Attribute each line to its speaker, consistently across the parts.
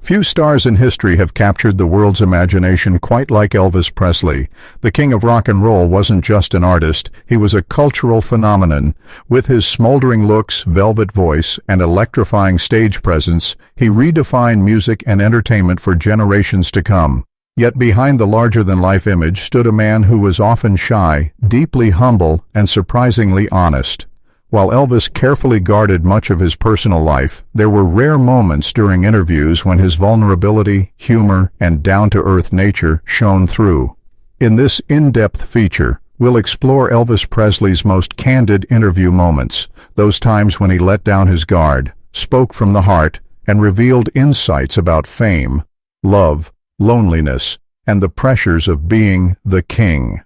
Speaker 1: Few stars in history have captured the world's imagination quite like Elvis Presley. The king of rock and roll wasn't just an artist, he was a cultural phenomenon. With his smoldering looks, velvet voice, and electrifying stage presence, he redefined music and entertainment for generations to come. Yet behind the larger-than-life image stood a man who was often shy, deeply humble, and surprisingly honest. While Elvis carefully guarded much of his personal life, there were rare moments during interviews when his vulnerability, humor, and down-to-earth nature shone through. In this in-depth feature, we'll explore Elvis Presley's most candid interview moments, those times when he let down his guard, spoke from the heart, and revealed insights about fame, love, loneliness, and the pressures of being the king.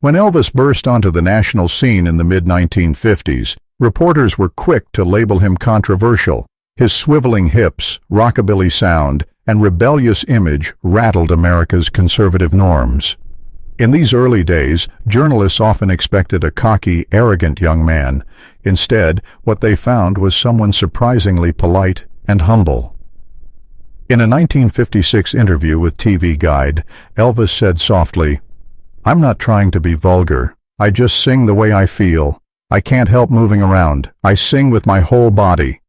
Speaker 1: When Elvis burst onto the national scene in the mid-1950s, reporters were quick to label him controversial. His swiveling hips, rockabilly sound, and rebellious image rattled America's conservative norms. In these early days, journalists often expected a cocky, arrogant young man. Instead, what they found was someone surprisingly polite and humble. In a 1956 interview with TV Guide, Elvis said softly, "I'm not trying to be vulgar. I just sing the way I feel. I can't help moving around. I sing with my whole body."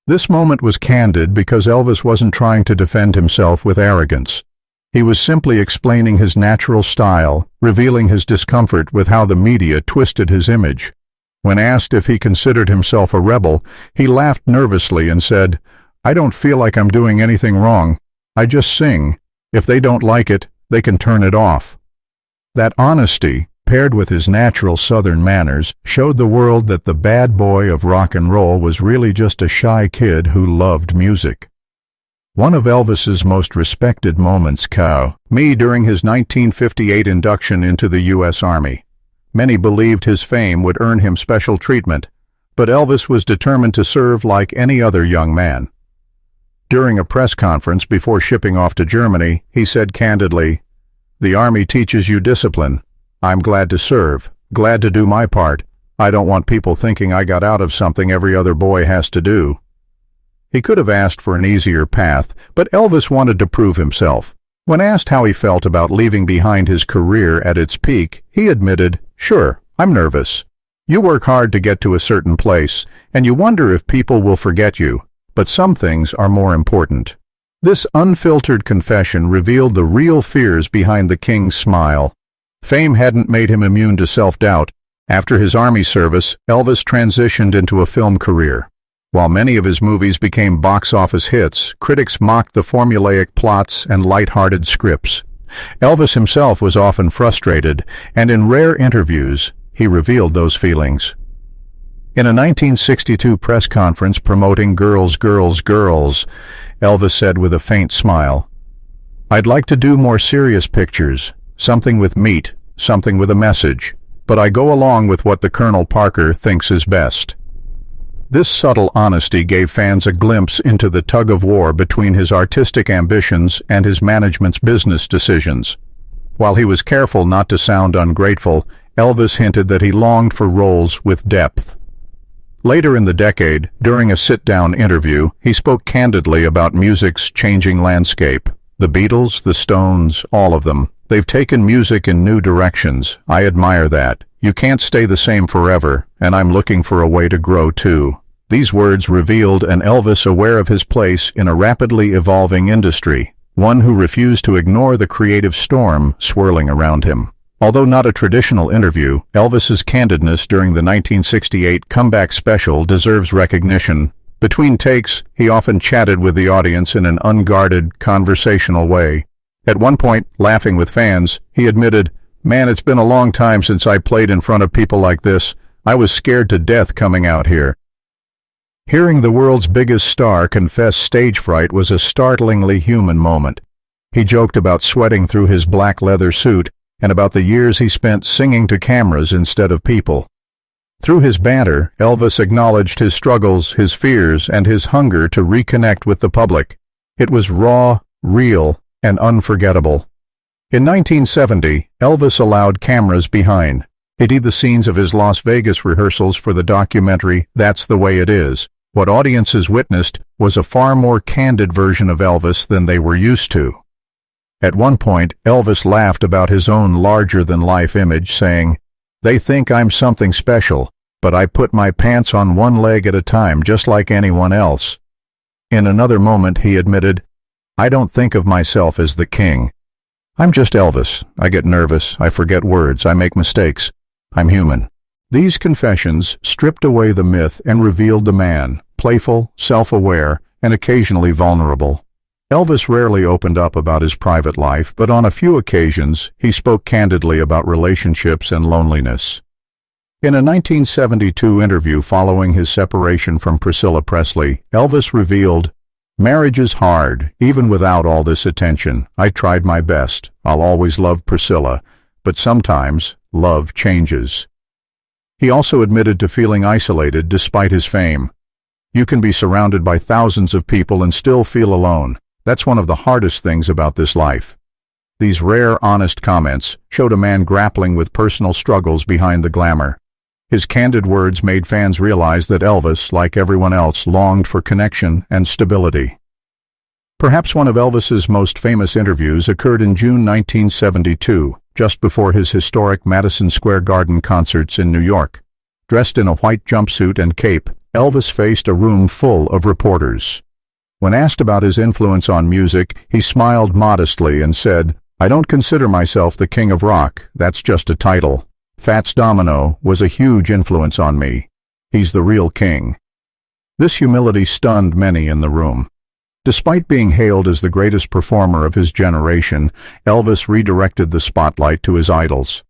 Speaker 1: This moment was candid because Elvis wasn't trying to defend himself with arrogance. He was simply explaining his natural style, revealing his discomfort with how the media twisted his image. When asked if he considered himself a rebel, he laughed nervously and said, "I don't feel like I'm doing anything wrong. I just sing. If they don't like it, they can turn it off." That honesty, paired with his natural Southern manners, showed the world that the bad boy of rock and roll was really just a shy kid who loved music. One of Elvis's most respected moments came during his 1958 induction into the U.S. Army. Many believed his fame would earn him special treatment, but Elvis was determined to serve like any other young man. During a press conference before shipping off to Germany, he said candidly, "The Army teaches you discipline. I'm glad to serve, glad to do my part. I don't want people thinking I got out of something every other boy has to do." He could have asked for an easier path, but Elvis wanted to prove himself. When asked how he felt about leaving behind his career at its peak, he admitted, "Sure, I'm nervous. You work hard to get to a certain place, and you wonder if people will forget you, but some things are more important." This unfiltered confession revealed the real fears behind the king's smile. Fame hadn't made him immune to self-doubt. After his army service, Elvis transitioned into a film career. While many of his movies became box office hits, critics mocked the formulaic plots and light-hearted scripts. Elvis himself was often frustrated, and in rare interviews, he revealed those feelings. In a 1962 press conference promoting Girls, Girls, Girls, Elvis said with a faint smile, "I'd like to do more serious pictures, something with meat, something with a message, but I go along with what the Colonel Parker thinks is best." This subtle honesty gave fans a glimpse into the tug-of-war between his artistic ambitions and his management's business decisions. While he was careful not to sound ungrateful, Elvis hinted that he longed for roles with depth. Later in the decade, during a sit-down interview, he spoke candidly about music's changing landscape. The Beatles, the Stones, all of them. They've taken music in new directions. I admire that. You can't stay the same forever, and I'm looking for a way to grow too. These words revealed an Elvis aware of his place in a rapidly evolving industry, one who refused to ignore the creative storm swirling around him. Although not a traditional interview, Elvis's candidness during the 1968 comeback special deserves recognition. Between takes, he often chatted with the audience in an unguarded, conversational way. At one point, laughing with fans, he admitted, "Man, it's been a long time since I played in front of people like this. I was scared to death coming out here." Hearing the world's biggest star confess stage fright was a startlingly human moment. He joked about sweating through his black leather suit and about the years he spent singing to cameras instead of people. Through his banter, Elvis acknowledged his struggles, his fears, and his hunger to reconnect with the public. It was raw, real, and unforgettable. In 1970, Elvis allowed cameras behind. He did the scenes of his Las Vegas rehearsals for the documentary That's the Way It Is. What audiences witnessed was a far more candid version of Elvis than they were used to. At one point, Elvis laughed about his own larger-than-life image, saying, "They think I'm something special, but I put my pants on one leg at a time just like anyone else." In another moment, he admitted, "I don't think of myself as the king. I'm just Elvis. I get nervous, I forget words, I make mistakes. I'm human." These confessions stripped away the myth and revealed the man, playful, self-aware, and occasionally vulnerable. Elvis rarely opened up about his private life, but on a few occasions he spoke candidly about relationships and loneliness. In a 1972 interview following his separation from Priscilla Presley, Elvis revealed, "Marriage is hard, even without all this attention. I tried my best. I'll always love Priscilla, but sometimes love changes." He also admitted to feeling isolated despite his fame. "You can be surrounded by thousands of people and still feel alone. That's one of the hardest things about this life." These rare, honest comments showed a man grappling with personal struggles behind the glamour. His candid words made fans realize that Elvis, like everyone else, longed for connection and stability. Perhaps one of Elvis's most famous interviews occurred in June 1972, just before his historic Madison Square Garden concerts in New York. Dressed in a white jumpsuit and cape, Elvis faced a room full of reporters. When asked about his influence on music, he smiled modestly and said, "I don't consider myself the king of rock, that's just a title. Fats Domino was a huge influence on me. He's the real king." This humility stunned many in the room. Despite being hailed as the greatest performer of his generation, Elvis redirected the spotlight to his idols.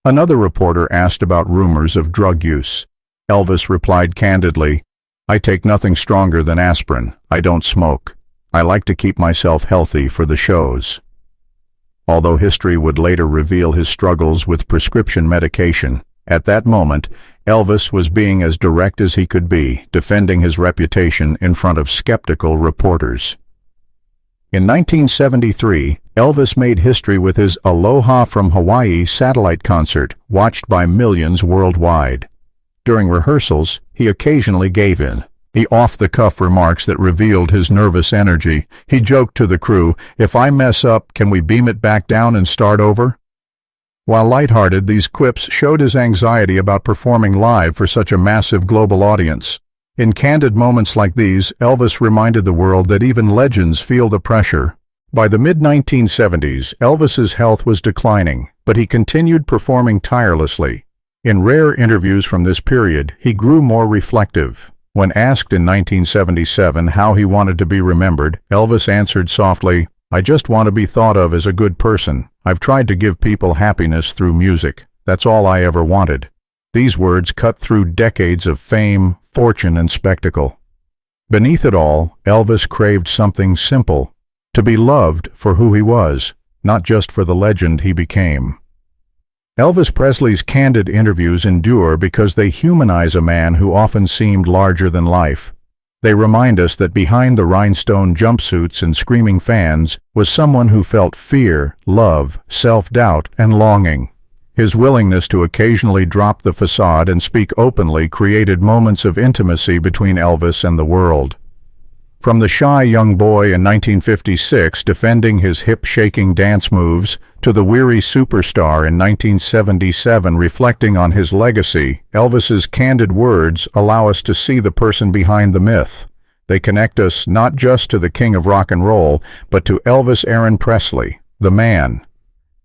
Speaker 1: Another reporter asked about rumors of drug use. Elvis replied candidly, "I take nothing stronger than aspirin. I don't smoke. I like to keep myself healthy for the shows." Although history would later reveal his struggles with prescription medication, at that moment, Elvis was being as direct as he could be, defending his reputation in front of skeptical reporters. In 1973, Elvis made history with his Aloha from Hawaii satellite concert, watched by millions worldwide. During rehearsals, he occasionally gave in. He off-the-cuff remarks that revealed his nervous energy. He joked to the crew, "If I mess up, can we beam it back down and start over?" While lighthearted, these quips showed his anxiety about performing live for such a massive global audience. In candid moments like these, Elvis reminded the world that even legends feel the pressure. By the mid-1970s, Elvis's health was declining, but he continued performing tirelessly. In rare interviews from this period, he grew more reflective. When asked in 1977 how he wanted to be remembered, Elvis answered softly, "I just want to be thought of as a good person. I've tried to give people happiness through music. That's all I ever wanted." These words cut through decades of fame, fortune, and spectacle. Beneath it all, Elvis craved something simple: to be loved for who he was, not just for the legend he became. Elvis Presley's candid interviews endure because they humanize a man who often seemed larger than life. They remind us that behind the rhinestone jumpsuits and screaming fans was someone who felt fear, love, self-doubt, and longing. His willingness to occasionally drop the facade and speak openly created moments of intimacy between Elvis and the world. From the shy young boy in 1956 defending his hip-shaking dance moves to the weary superstar in 1977 reflecting on his legacy, Elvis's candid words allow us to see the person behind the myth. They connect us not just to the king of rock and roll, but to Elvis Aaron Presley, the man.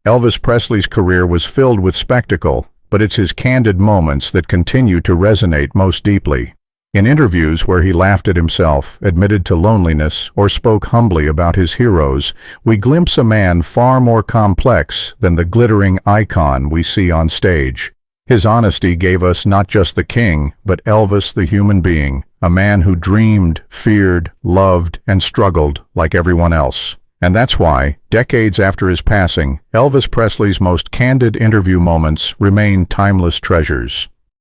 Speaker 1: Elvis Presley's career was filled with spectacle, but it's his candid moments that continue to resonate most deeply. In interviews where he laughed at himself, admitted to loneliness, or spoke humbly about his heroes, we glimpse a man far more complex than the glittering icon we see on stage. His honesty gave us not just the king, but Elvis the human being, a man who dreamed, feared, loved, and struggled like everyone else. And that's why, decades after his passing, Elvis Presley's most candid interview moments remain timeless treasures.